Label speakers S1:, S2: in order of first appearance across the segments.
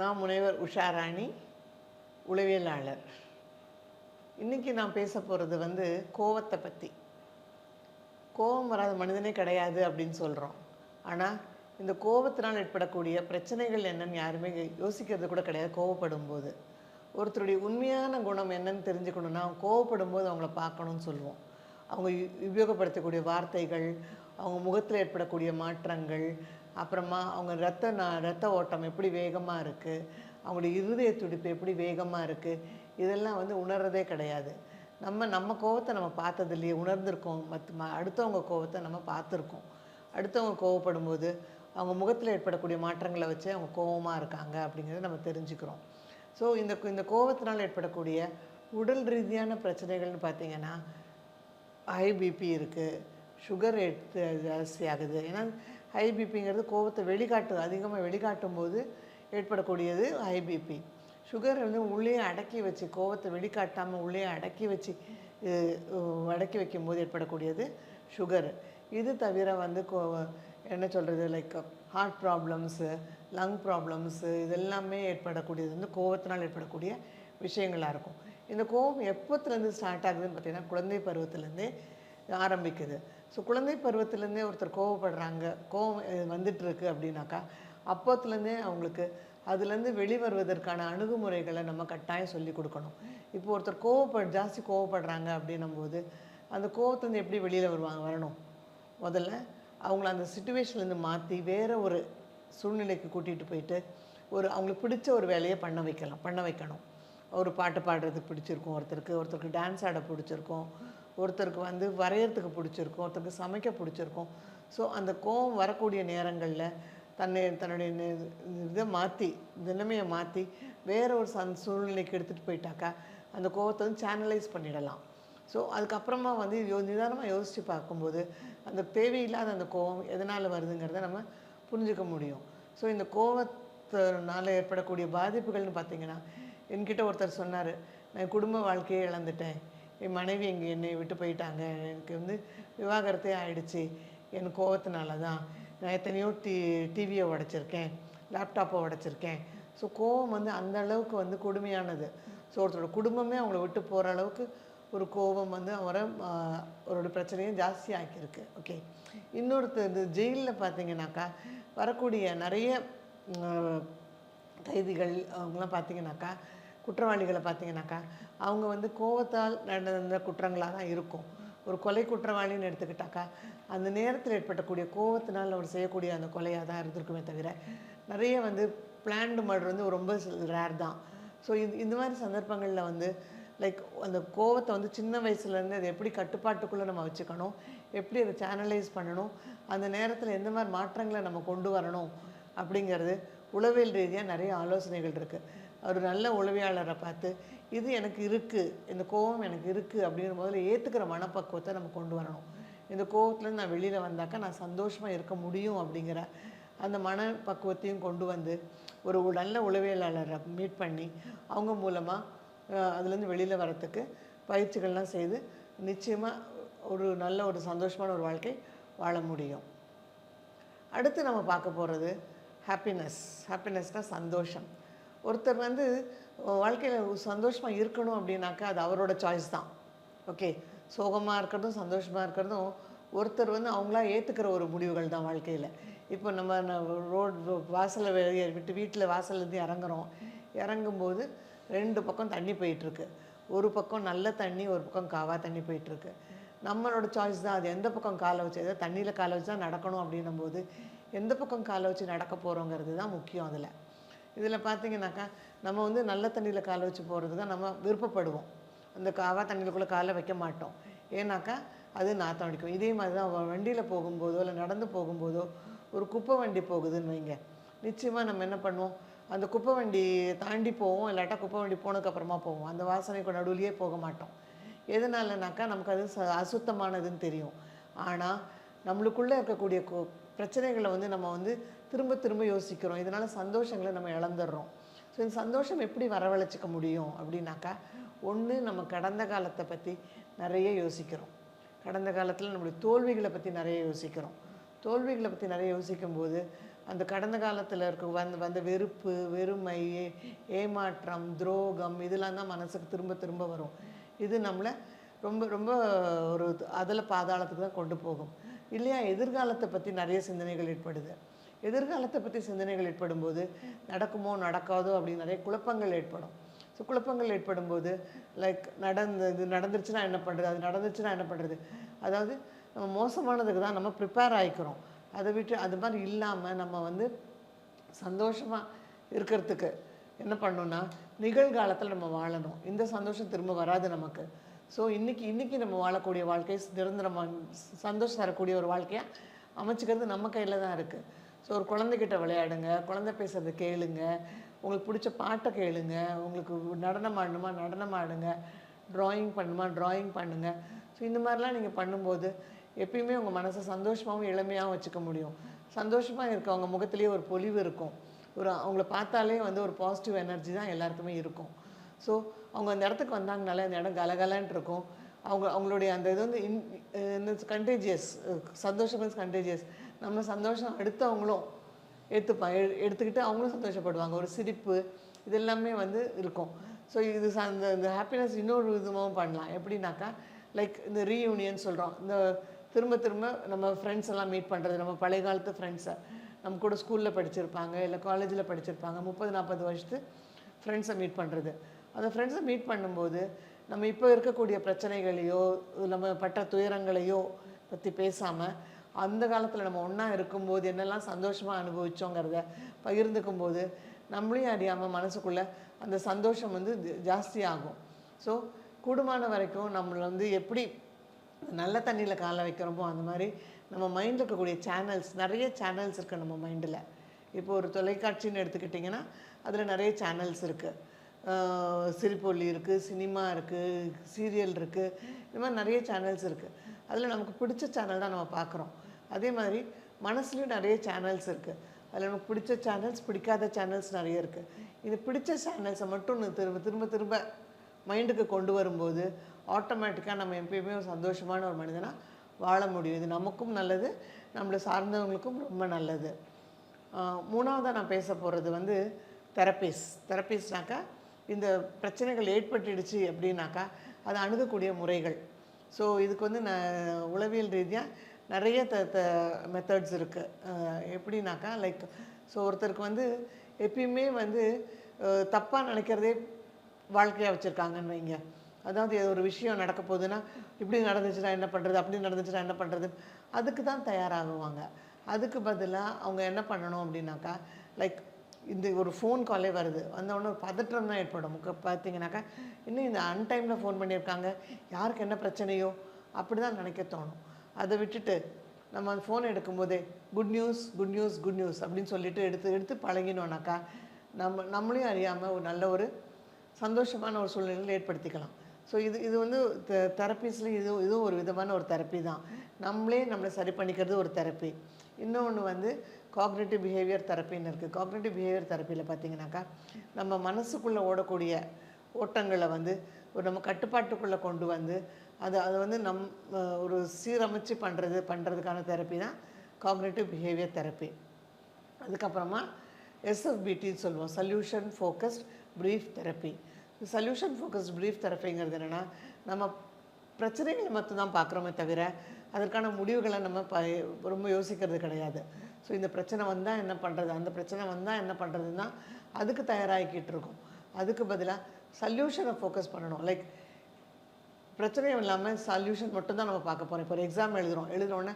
S1: நான் முனைவர் உஷாராணி, உளவியலாளர். இன்றைக்கி நான் பேச போகிறது கோவத்தை பற்றி. கோபம் வராத மனிதனே கிடையாது அப்படின்னு சொல்கிறோம். ஆனால் இந்த கோபத்தினால் ஏற்படக்கூடிய பிரச்சனைகள் என்னன்னு யாருமே யோசிக்கிறது கூட கிடையாது. கோவப்படும் போது ஒருத்தருடைய உண்மையான குணம் என்னன்னு தெரிஞ்சுக்கணுன்னா, அவங்க கோவப்படும் போது அவங்கள பார்க்கணுன்னு சொல்லுவோம். அவங்க உபயோகப்படுத்தக்கூடிய வார்த்தைகள், அவங்க முகத்தில் ஏற்படக்கூடிய மாற்றங்கள், அப்புறமா அவங்க ரத்த ஓட்டம் எப்படி வேகமாக இருக்குது, அவங்களுடைய இருதய துடிப்பு எப்படி வேகமாக இருக்குது, இதெல்லாம் உணர்றதே கிடையாது. நம்ம கோவத்தை நம்ம பார்த்ததில்லையே, உணர்ந்திருக்கோம். அடுத்தவங்க கோவத்தை நம்ம பார்த்துருக்கோம். அடுத்தவங்க கோவப்படும் போது அவங்க முகத்தில் ஏற்படக்கூடிய மாற்றங்களை வச்சு அவங்க கோவமாக இருக்காங்க அப்படிங்கிறத நம்ம தெரிஞ்சுக்கிறோம். ஸோ இந்த கோவத்தினால் ஏற்படக்கூடிய உடல் ரீதியான பிரச்சனைகள்னு பார்த்திங்கன்னா, ஹை பிபி இருக்குது, சுகர் ஜாஸ்தி ஆகுது. ஏன்னா ஹை பிபிங்கிறது கோவத்தை அதிகமாக வெளிக்காட்டும் போது ஏற்படக்கூடியது ஹை பிபி. சுகர் உள்ளே அடக்கி வச்சு, கோவத்தை வெளிக்காட்டாமல் உள்ளே அடக்கி வைக்கும்போது ஏற்படக்கூடியது சுகர். இது தவிர என்ன சொல்கிறது, like heart problems, lung problems, இதெல்லாமே ஏற்படக்கூடியது கோவத்தினால் ஏற்படக்கூடிய விஷயங்களாக இருக்கும். இந்த கோவம் எப்போத்துலேருந்து ஸ்டார்ட் ஆகுதுன்னு பார்த்திங்கன்னா, குழந்தை பருவத்துலேருந்தே ஆரம்பிக்குது. ஸோ குழந்தை பருவத்துலேருந்தே ஒருத்தர் கோவப்படுறாங்க, கோவம் வந்துட்டுருக்கு அப்படின்னாக்கா, அப்போத்துலேருந்தே அவங்களுக்கு அதுலேருந்து வெளிவருவதற்கான அணுகுமுறைகளை நம்ம கட்டாயம் சொல்லி கொடுக்கணும். இப்போ ஒருத்தர் ஜாஸ்தி கோவப்படுறாங்க அப்படின்னும்போது, அந்த கோவத்துலேருந்து எப்படி வெளியில் வரணும், முதல்ல அவங்கள அந்த சிச்சுவேஷன்லேருந்து மாற்றி வேறு ஒரு சூழ்நிலைக்கு கூட்டிகிட்டு போயிட்டு அவங்களுக்கு பிடிச்ச ஒரு வேலையை பண்ண வைக்கணும். ஒரு பாட்டு பாடுறதுக்கு பிடிச்சிருக்கும், ஒருத்தருக்கு டான்ஸ் ஆட பிடிச்சிருக்கும், ஒருத்தருக்கு வரைகிறதுக்கு பிடிச்சிருக்கும், ஒருத்தருக்கு சமைக்க பிடிச்சிருக்கும். ஸோ அந்த கோவம் வரக்கூடிய நேரங்களில் தன்னுடைய நிலைமையை மாற்றி வேறு ஒரு சூழ்நிலைக்கு எடுத்துகிட்டு போயிட்டாக்கா அந்த கோவத்தை சேனலைஸ் பண்ணிடலாம். ஸோ அதுக்கப்புறமா நிதானமாக யோசித்து பார்க்கும்போது அந்த தேவையில்லாத அந்த கோவம் எதனால் வருதுங்கிறத நம்ம புரிஞ்சுக்க முடியும். ஸோ இந்த கோவத்தினால் ஏற்படக்கூடிய பாதிப்புகள்னு பார்த்திங்கன்னா, என்கிட்ட ஒருத்தர் சொன்னார், நான் குடும்ப வாழ்க்கையை இழந்துட்டேன், என் மனைவி என்னை விட்டு போயிட்டாங்க, எனக்கு விவாகரத்தே ஆயிடுச்சு, என் கோவத்தினால தான். நான் எத்தனையோ டிவியை உடைச்சிருக்கேன், லேப்டாப்பை உடைச்சிருக்கேன். ஸோ கோவம் அந்த அளவுக்கு கொடுமையானது. ஸோ ஒருத்தரோட குடும்பமே அவங்கள விட்டு போகிற அளவுக்கு ஒரு கோபம் அவரோட பிரச்சனையும் ஜாஸ்தி ஆக்கியிருக்கு. ஓகே, இன்னொருத்தர் ஜெயிலில் பார்த்திங்கனாக்கா வரக்கூடிய நிறைய கைதிகள் அவங்களாம் பார்த்திங்கனாக்கா, குற்றவாளிகளை பார்த்திங்கனாக்கா, அவங்க கோபத்தால் நடந்த குற்றங்களாக தான் இருக்கும். ஒரு கொலை குற்றவாளின்னு எடுத்துக்கிட்டாக்கா, அந்த நேரத்தில் ஏற்பட்டக்கூடிய கோபத்தினால் அவர் செய்யக்கூடிய அந்த கொலையாக தான் இருந்திருக்குமே தவிர, நிறைய பிளான்டு மர்டர் ரொம்ப ரேர் தான். ஸோ இந்த மாதிரி சந்தர்ப்பங்களில் லைக் அந்த கோவத்தை சின்ன வயசுலேருந்து அதை எப்படி கட்டுப்பாட்டுக்குள்ளே நம்ம வச்சுக்கணும், எப்படி அதை சேனலைஸ் பண்ணணும், அந்த நேரத்தில் எந்த மாதிரி மாற்றங்களை நம்ம கொண்டு வரணும் அப்படிங்கிறது உளவியல் ரீதியாக நிறைய ஆலோசனைகள் இருக்குது. ஒரு நல்ல உளவியாளரை பார்த்து இது எனக்கு இருக்குது, இந்த கோவம் எனக்கு இருக்குது அப்படிங்கிற முதல்ல ஏற்றுக்கிற மனப்பக்குவத்தை நம்ம கொண்டு வரணும். இந்த கோவத்துலேருந்து நான் வெளியில் வந்தாக்கா நான் சந்தோஷமாக இருக்க முடியும் அப்படிங்கிற அந்த மனப்பக்குவத்தையும் கொண்டு ஒரு நல்ல உளவியலாளரை மீட் பண்ணி அவங்க மூலமாக அதுலேருந்து வெளியில் வரத்துக்கு பயிற்சிகள்லாம் செய்து நிச்சயமாக ஒரு நல்ல ஒரு சந்தோஷமான ஒரு வாழ்க்கை வாழ முடியும். அடுத்து நம்ம பார்க்க போகிறது ஹாப்பினஸ்னால் சந்தோஷம். ஒருத்தர் வாழ்க்கையில் சந்தோஷமாக இருக்கணும் அப்படின்னாக்கா அது அவரோட சாய்ஸ் தான். ஓகே, சோகமாக இருக்கிறதும் சந்தோஷமாக இருக்கிறதும் ஒருத்தர் அவங்களா ஏற்றுக்கிற ஒரு முடிவுகள் தான் வாழ்க்கையில். இப்போ நம்ம ரோடு வாசலை விட்டு வீட்டில் வாசல்லேருந்து இறங்கும்போது 2 பக்கம் தண்ணி போயிட்டுருக்கு. ஒரு பக்கம் நல்ல தண்ணி, ஒரு பக்கம் காவா தண்ணி போயிட்டுருக்கு. நம்மளோட சாய்ஸ் தான் அது எந்த பக்கம் காலை வச்சு, ஏதாவது தண்ணியில் காலை வச்சு தான் நடக்கணும் அப்படின்னும்போது எந்த பக்கம் காலை வச்சு நடக்க போகிறோங்கிறது தான் முக்கியம். இதில் பார்த்திங்கனாக்கா நம்ம நல்ல தண்ணியில் காலை வச்சு போகிறது தான் நம்ம விருப்பப்படுவோம். அந்த காவா தண்ணியிலுக்குள்ளே காலை வைக்க மாட்டோம். ஏன்னாக்கா அது நாற்றம் அடிக்கும். இதே மாதிரி தான் வண்டியில் போகும்போதோ இல்லை நடந்து போகும்போதோ ஒரு குப்பை வண்டி போகுதுன்னு வைங்க, நிச்சயமாக நம்ம என்ன பண்ணுவோம், அந்த குப்பை வண்டி தாண்டி போவோம், இல்லாட்டா குப்பை வண்டி போனதுக்கப்புறமா போவோம். அந்த வாசனைக்கு நடுவுலையே போக மாட்டோம். எதனாலனாக்கா நமக்கு அது அசுத்தமானதுன்னு தெரியும். ஆனால் நம்மளுக்குள்ளே இருக்கக்கூடிய பிரச்சனைகளை நம்ம திரும்ப திரும்ப யோசிக்கிறோம். இதனால் சந்தோஷங்களை நம்ம இழந்துடுறோம். ஸோ இந்த சந்தோஷம் எப்படி வரவழைச்சிக்க முடியும் அப்படின்னாக்கா, ஒன்று நம்ம கடந்த காலத்தை பற்றி நிறைய யோசிக்கிறோம். கடந்த காலத்தில் நம்மளுடைய தோல்விகளை பற்றி நிறைய யோசிக்கிறோம். தோல்விகளை பற்றி நிறைய யோசிக்கும்போது அந்த கடந்த காலத்தில் இருக்க வந்த வெறுப்பு, வெறுமை, ஏமாற்றம், துரோகம் இதெல்லாம் தான் மனசுக்கு திரும்ப திரும்ப வரும். இது நம்மளை ரொம்ப ரொம்ப ஒரு அதில் பாதாளத்துக்கு தான் கொண்டு போகும் இல்லையா. எதிர்காலத்தை பற்றி நிறைய சிந்தனைகள் ஏற்படுது. எதிர்காலத்தை பற்றி சிந்தனைகள் ஏற்படும்போது நடக்குமோ நடக்காதோ அப்படின்னு நிறைய குழப்பங்கள் ஏற்படும். ஸோ குழப்பங்கள் ஏற்படும்போது லைக் இது நடந்துருச்சுன்னா என்ன பண்ணுறது, அது நடந்துச்சுன்னா என்ன பண்ணுறது, அதாவது நம்ம மோசமானதுக்கு தான் நம்ம ப்ரிப்பேர் ஆகிக்கிறோம். அதை விட்டு அது மாதிரி இல்லாமல் நம்ம வந்து சந்தோஷமாக இருக்கிறதுக்கு என்ன பண்ணணும்னா நிகழ்காலத்தில் நம்ம வாழணும். இந்த சந்தோஷம் திரும்ப வராது நமக்கு. ஸோ இன்றைக்கி நம்ம வாழக்கூடிய வாழ்க்கை நிரந்தரமாக சந்தோஷம் தரக்கூடிய ஒரு வாழ்க்கையாக அமைச்சிக்கிறது நம்ம கையில் தான் இருக்குது. ஸோ ஒரு குழந்தைகிட்ட விளையாடுங்க, குழந்தை பேசுகிறத கேளுங்க, உங்களுக்கு பிடிச்ச பாட்டை கேளுங்க, உங்களுக்கு நடனம் ஆடணுமா நடனம் ஆடுங்க, ட்ராயிங் பண்ணணுமா ட்ராயிங் பண்ணுங்கள். ஸோ இந்த மாதிரிலாம் நீங்கள் பண்ணும்போது எப்பயுமே உங்கள் மனசை சந்தோஷமாகவும் இளமையாகவும் வச்சுக்க முடியும். சந்தோஷமாக இருக்கவங்க முகத்துலேயே ஒரு பொலிவு இருக்கும். அவங்கள பார்த்தாலே வந்து ஒரு பாசிட்டிவ் எனர்ஜி தான் எல்லாருக்குமே இருக்கும். ஸோ அவங்க அந்த இடத்துக்கு வந்தாங்கனாலே அந்த இடம் கலகலன்ட்டு இருக்கும். அவங்களுடைய அந்த இது வந்து கண்டேஜியஸ். சந்தோஷம் மீன்ஸ் கண்டேஜியஸ். நம்ம சந்தோஷம் அடுத்தவங்களும் எடுத்துக்கிட்டு அவங்களும் சந்தோஷப்படுவாங்க. ஒரு சிரிப்பு இது எல்லாமே வந்து இருக்கும். ஸோ இது இந்த ஹாப்பினஸ் இன்னொரு விதமாகவும் பண்ணலாம். எப்படின்னாக்கா லைக் இந்த ரீயூனியன் சொல்கிறோம். இந்த திரும்ப திரும்ப நம்ம ஃப்ரெண்ட்ஸ் எல்லாம் மீட் பண்ணுறது, நம்ம பழைய காலத்து ஃப்ரெண்ட்ஸை நம்ம கூட ஸ்கூலில் படிச்சிருப்பாங்க, இல்லை காலேஜில் படிச்சிருப்பாங்க, 30-40 வருஷத்து ஃப்ரெண்ட்ஸை மீட் பண்ணுறது. அந்த ஃப்ரெண்ட்ஸை மீட் பண்ணும்போது நம்ம இப்போ இருக்கக்கூடிய பிரச்சனைகளையோ நம்ம பட்ட துயரங்களையோ பற்றி பேசாமல் அந்த காலத்தில் நம்ம ஒன்றா இருக்கும்போது என்னெல்லாம் சந்தோஷமாக அனுபவிச்சோங்கிறத பகிர்ந்துக்கும் போது நம்மளையும் அறியாமல் மனசுக்குள்ளே அந்த சந்தோஷம் வந்து ஜாஸ்தி ஆகும். ஸோ கூடுமான வரைக்கும் நம்மளை வந்து எப்படி நல்ல தண்ணியில் காலை வைக்கிறோமோ அந்த மாதிரி நம்ம மைண்டில் இருக்கக்கூடிய சேனல்ஸ், நிறைய சேனல்ஸ் இருக்குது நம்ம மைண்டில். இப்போ ஒரு தொலைக்காட்சின்னு எடுத்துக்கிட்டிங்கன்னா அதில் நிறைய சேனல்ஸ் இருக்குது. சிரிப்பொலி இருக்குது, சினிமா இருக்குது, சீரியல் இருக்குது, இந்த மாதிரி நிறைய சேனல்ஸ் இருக்குது. அதில் நமக்கு பிடிச்ச சேனல் தான் நம்ம பார்க்குறோம். அதே மாதிரி மனசுலேயும் நிறைய சேனல்ஸ் இருக்குது. அதில் நமக்கு பிடிச்ச சேனல்ஸ், பிடிக்காத சேனல்ஸ் நிறைய இருக்குது. இது பிடிச்ச சேனல்ஸை மட்டும் திரும்ப திரும்ப திரும்ப மைண்டுக்கு கொண்டு வரும்போது ஆட்டோமேட்டிக்காக நம்ம எப்பயுமே ஒரு சந்தோஷமான ஒரு மனிதனாக வாழ முடியும். இது நமக்கும் நல்லது, நம்மளை சார்ந்தவங்களுக்கும் ரொம்ப நல்லது. மூணாவதாக நான் பேச போகிறது வந்து தெரப்பிஸ்னாக்கா இந்த பிரச்சனைகள் ஏற்பட்டுடுச்சு அப்படின்னாக்கா அதை அணுகக்கூடிய முறைகள். ஸோ இதுக்கு வந்து உளவியல் ரீதியாக நிறைய மெத்தட்ஸ் இருக்குது. எப்படின்னாக்கா லைக் ஸோ ஒருத்தருக்கு வந்து எப்பயுமே வந்து தப்பாக நினைக்கிறதே வாழ்க்கையாக வச்சுருக்காங்கன்னு வைங்க. அதாவது ஒரு விஷயம் நடக்க போகுதுன்னா இப்படி நடந்துச்சுன்னா என்ன பண்ணுறது, அப்படி நடந்துச்சுன்னா என்ன பண்ணுறது, அதுக்கு தான் தயாராகுவாங்க. அதுக்கு பதிலாக அவங்க என்ன பண்ணணும் அப்படின்னாக்கா லைக் இந்த ஒரு ஃபோன் காலே வருது, வந்தவுடனே ஒரு பதற்றம் தான் ஏற்படும். பார்த்தீங்கன்னாக்கா இன்னும் இந்த அன்டைமில் ஃபோன் பண்ணியிருக்காங்க, யாருக்கு என்ன பிரச்சனையோ அப்படி தான் நினைக்க தோணும். அதை விட்டுட்டு நம்ம அந்த ஃபோன் எடுக்கும்போதே good news good news good news அப்படின்னு சொல்லிட்டு எடுத்து பழகினோன்னாக்கா நம்மளையும் அறியாமல் ஒரு நல்ல ஒரு சந்தோஷமான ஒரு சூழ்நிலையில் ஏற்படுத்திக்கலாம். ஸோ இது வந்து தெரப்பீஸில் இதுவும் ஒரு விதமான ஒரு தெரப்பி தான். நம்மளை சரி பண்ணிக்கிறது ஒரு தெரப்பி. இன்னொன்று வந்து காக்னிட்டிவ் பிஹேவியர் தெரப்பின்னு இருக்குது. காக்னிட்டிவ் பிஹேவியர் தெரப்பியில் பார்த்தீங்கன்னாக்கா நம்ம மனசுக்குள்ளே ஓடக்கூடிய ஓட்டங்களை வந்து ஒரு நம்ம கட்டுப்பாட்டுக்குள்ளே கொண்டு வந்து அதை வந்து ஒரு சீரமைச்சு பண்ணுறதுக்கான தெரப்பி தான் காக்னிட்டிவ் பிஹேவியர் தெரப்பி. அதுக்கப்புறமா SFBTன்னு சொல்லுவோம், solution focused brief therapy. Solution focused brief தெரப்பிங்கிறது என்னென்னா நம்ம பிரச்சனைகளை மட்டும்தான் பார்க்குறோமே தவிர அதற்கான முடிவுகளை நம்ம ரொம்ப யோசிக்கிறது கிடையாது. ஸோ இந்த பிரச்சனை வந்தால் என்ன பண்ணுறது, அந்த பிரச்சனை வந்தால் என்ன பண்ணுறதுன்னா அதுக்கு தயாராகிக்கிட்டு இருக்கோம். அதுக்கு பதிலாக சொல்யூஷனை ஃபோக்கஸ் பண்ணணும். லைக் பிரச்சனையும் இல்லாமல் சொல்யூஷன் மட்டும்தான் நம்ம பார்க்க போகிறோம். இப்போ ஒரு எக்ஸாம் எழுதுறோன்னே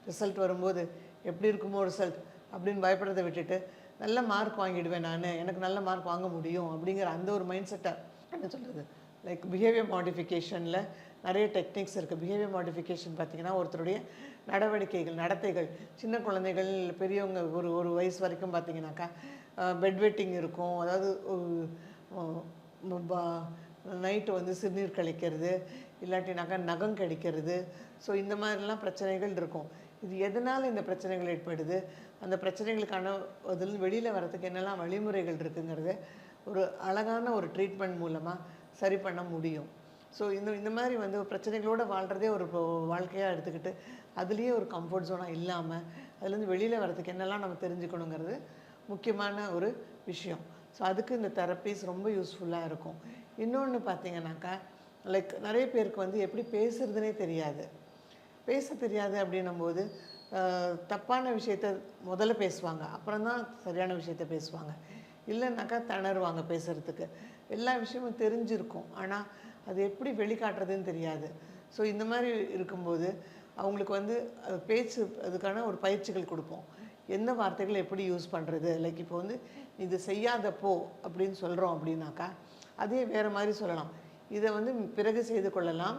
S1: ரிசல்ட் வரும்போது எப்படி இருக்குமோ ரிசல்ட் அப்படின்னு பயப்படுறதை விட்டுட்டு நல்ல மார்க் வாங்கிடுவேன் நான், எனக்கு நல்ல மார்க் வாங்க முடியும் அப்படிங்கிற அந்த ஒரு மைண்ட் செட்டை என்ன சொல்கிறது லைக் பிஹேவியர் மாடிஃபிகேஷனில் நிறைய டெக்னிக்ஸ் இருக்குது. பிஹேவியர் மாடிஃபிகேஷன் பார்த்திங்கன்னா ஒருத்தருடைய நடவடிக்கைகள், நடத்தைகள், சின்ன குழந்தைகள் பெரியவங்க ஒரு வயசு வரைக்கும் பார்த்திங்கனாக்கா பெட் வெட்டிங் இருக்கும். அதாவது நைட்டு வந்து சிறுநீர் கழிக்கிறது, இல்லாட்டினாக்கா நகம் கடிக்கிறது. ஸோ இந்த மாதிரிலாம் பிரச்சனைகள் இருக்கும். இது எதனால் இந்த பிரச்சனைகள் ஏற்படுது, அந்த பிரச்சனைகளுக்கான அதில் வெளியில் வரதுக்கு என்னெல்லாம் வழிமுறைகள் இருக்குங்கிறத ஒரு அழகான ஒரு ட்ரீட்மெண்ட் மூலமாக சரி பண்ண முடியும். ஸோ இந்த மாதிரி வந்து பிரச்சனைகளோடு வாழ்கிறதே ஒரு வாழ்க்கையாக எடுத்துக்கிட்டு அதுலேயே ஒரு கம்ஃபர்ட் ஜோனாக இல்லாமல் அதுலேருந்து வெளியில் வரதுக்கு என்னெல்லாம் நம்ம தெரிஞ்சுக்கணுங்கிறது முக்கியமான ஒரு விஷயம். ஸோ அதுக்கு இந்த தெரப்பீஸ் ரொம்ப யூஸ்ஃபுல்லாக இருக்கும். இன்னொன்று பார்த்தீங்கன்னாக்கா, லைக் நிறைய பேருக்கு வந்து எப்படி பேசுறதுனே தெரியாது. பேச தெரியாது அப்படின்னும்போது தப்பான விஷயத்த முதல்ல பேசுவாங்க, அப்புறம் தான் சரியான விஷயத்த பேசுவாங்க. இல்லைன்னாக்கா திணறுவாங்க பேசுகிறதுக்கு. எல்லா விஷயமும் தெரிஞ்சிருக்கும், ஆனால் அது எப்படி வெளிக்காட்டுறதுன்னு தெரியாது. ஸோ இந்த மாதிரி இருக்கும்போது அவங்களுக்கு வந்து பேச்சு அதுக்கான ஒரு பயிற்சிகள் கொடுப்போம். எந்த வார்த்தைகளை எப்படி யூஸ் பண்ணுறது, லைக் இப்போ வந்து இது செய்யாத போ அப்படின்னு சொல்கிறோம் அப்படின்னாக்கா, அதே வேறு மாதிரி சொல்லலாம். இதை வந்து பிறகு செய்து கொள்ளலாம்,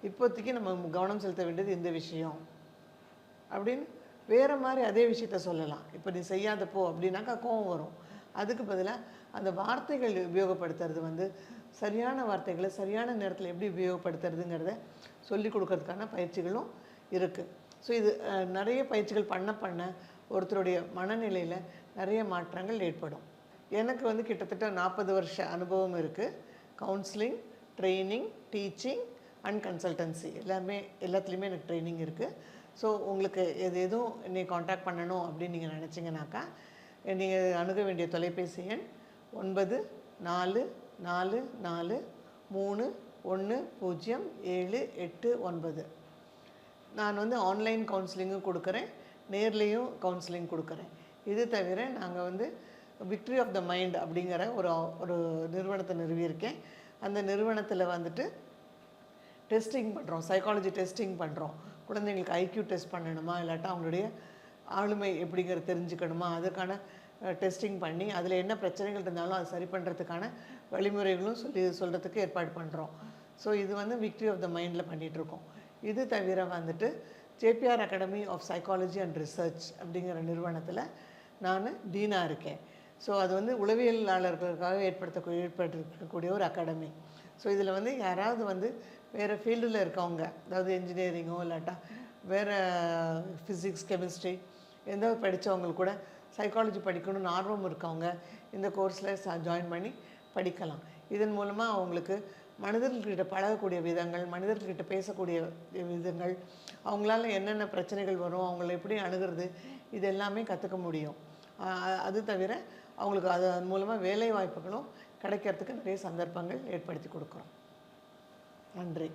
S1: இப்போதைக்கு நம்ம கவனம் செலுத்த வேண்டியது இந்த விஷயம் அப்படின்னு வேறு மாதிரி அதே விஷயத்த சொல்லலாம். இப்போ நீ செய்யாத போ அப்படின்னாக்கா கோவம் வரும். அதுக்கு பதிலாக அந்த வார்த்தைகள் உபயோகப்படுத்துறது வந்து சரியான வார்த்தைகளை சரியான நேரத்தில் எப்படி உபயோகப்படுத்துறதுங்கிறத சொல்லிக் கொடுக்கறதுக்கான பயிற்சிகளும் இருக்குது. ஸோ இது நிறைய பயிற்சிகள் பண்ண பண்ண ஒருத்தருடைய மனநிலையில் நிறைய மாற்றங்கள் ஏற்படும். எனக்கு வந்து கிட்டத்தட்ட 40 வருஷ அனுபவம் இருக்குது. Counselling, training, teaching and consultancy எல்லாத்துலேயுமே எனக்கு ட்ரைனிங் இருக்குது. ஸோ உங்களுக்கு எதுவும் என்னை காண்டாக்ட் பண்ணணும் அப்படின்னு நீங்கள் நினச்சிங்கனாக்கா, நீங்கள் அணுக வேண்டிய தொலைபேசி எண் 9444310789. நான் வந்து ஆன்லைன் கவுன்சிலிங்கும் கொடுக்குறேன், நேர்லேயும் கவுன்சிலிங் கொடுக்குறேன். இது தவிர நாங்கள் வந்து விக்ட்ரி ஆஃப் த மைண்ட் அப்படிங்கிற ஒரு நிறுவனத்தை நிறுவியிருக்கேன். அந்த நிறுவனத்தில் வந்துட்டு டெஸ்டிங் பண்ணுறோம், சைக்காலஜி டெஸ்டிங் பண்ணுறோம். குழந்தைங்களுக்கு ஐக்யூ டெஸ்ட் பண்ணணுமா, இல்லாட்டா அவங்களுடைய ஆளுமை எப்படிங்கிறது தெரிஞ்சுக்கணுமா, அதுக்கான டெஸ்டிங் பண்ணி அதில் என்ன பிரச்சனைகள் இருந்தாலும் அதை சரி பண்ணுறதுக்கான வழிமுறைகளும் சொல்கிறதுக்கு ஏற்பாடு பண்ணுறோம். ஸோ இது வந்து விக்ட்ரி ஆஃப் த மைண்டில் பண்ணிகிட்ருக்கோம். இது தவிர வந்துட்டு JPR academy of psychology and research அப்படிங்கிற நிறுவனத்தில் நான் டீனாக இருக்கேன். ஸோ அது வந்து உளவியலாளர்களுக்காக ஏற்படுத்தக்கூடிய ஒரு அகாடமி. ஸோ இதில் வந்து யாராவது வந்து வேறு ஃபீல்டில் இருக்கவங்க, அதாவது இன்ஜினியரிங்கோ இல்லாட்டா வேறு ஃபிசிக்ஸ், கெமிஸ்ட்ரி எந்த படித்தவங்களுக்கு கூட சைக்காலஜி படிக்கணும்னு ஆர்வம் இருக்கவங்க இந்த கோர்ஸில் ஜாயின் பண்ணி படிக்கலாம். இதன் மூலமாக அவங்களுக்கு மனிதர்கள்கிட்ட பழகக்கூடிய விதங்கள், மனிதர்கள்கிட்ட பேசக்கூடிய விதங்கள், அவங்களால என்னென்ன பிரச்சனைகள் வரும், அவங்கள எப்படி அணுகிறது, இது எல்லாமே கற்றுக்க முடியும். அது தவிர அவங்களுக்கு அதன் மூலமாக வேலை வாய்ப்புகளும் கிடைக்கிறதுக்கு நிறைய சந்தர்ப்பங்கள் ஏற்படுத்தி கொடுக்குறோம். நன்றி.